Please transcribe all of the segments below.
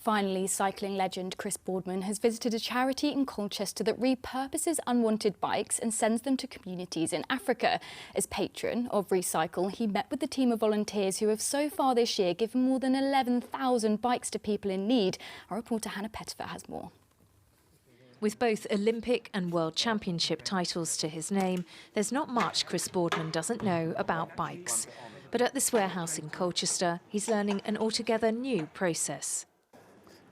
Finally, cycling legend Chris Boardman has visited a charity in Colchester that repurposes unwanted bikes and sends them to communities in Africa. As patron of Recycle, he met with the team of volunteers who have so far this year given more than 11,000 bikes to people in need. Our reporter Hannah Pettifer has more. With both Olympic and World Championship titles to his name, there's not much Chris Boardman doesn't know about bikes. But at this warehouse in Colchester, he's learning an altogether new process.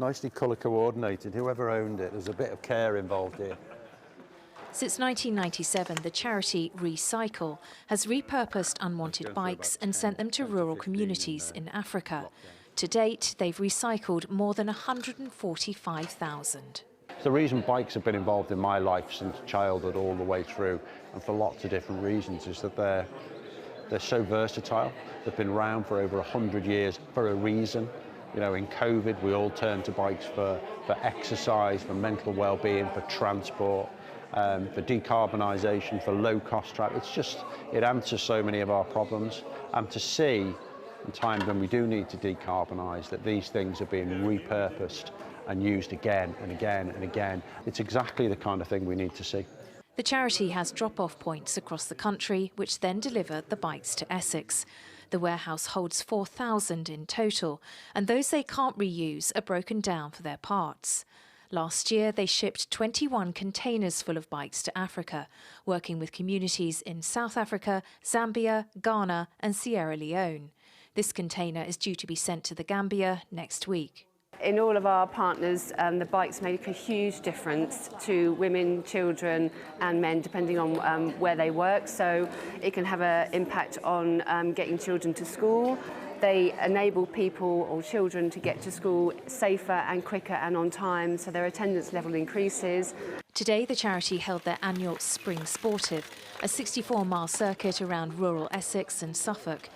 Nicely colour coordinated. Whoever owned it, there's a bit of care involved here. Since 1997, the charity Recycle has repurposed unwanted bikes and sent them to rural communities in Africa. To date, they've recycled more than 145,000. The reason bikes have been involved in my life since childhood all the way through, and for lots of different reasons, is that they're so versatile. They've been around for over 100 years for a reason. You know, in COVID, we all turned to bikes for exercise, for mental well-being, for transport, for decarbonisation, for low-cost travel. It answers so many of our problems. And to see, in times when we do need to decarbonise, that these things are being repurposed and used again and again and again, it's exactly the kind of thing we need to see. The charity has drop-off points across the country, which then deliver the bikes to Essex. The warehouse holds 4,000 in total, and those they can't reuse are broken down for their parts. Last year, they shipped 21 containers full of bikes to Africa, working with communities in South Africa, Zambia, Ghana and Sierra Leone. This container is due to be sent to the Gambia next week. In all of our partners, the bikes make a huge difference to women, children and men, depending on where they work. So it can have an impact on getting children to school. They enable people or children to get to school safer and quicker and on time, so their attendance level increases. Today, the charity held their annual Spring Sportive, a 64-mile circuit around rural Essex and Suffolk.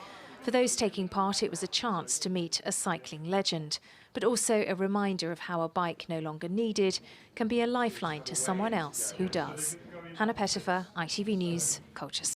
For those taking part, it was a chance to meet a cycling legend, but also a reminder of how a bike no longer needed can be a lifeline to someone else who does. Hannah Pettifer, ITV News, Colchester.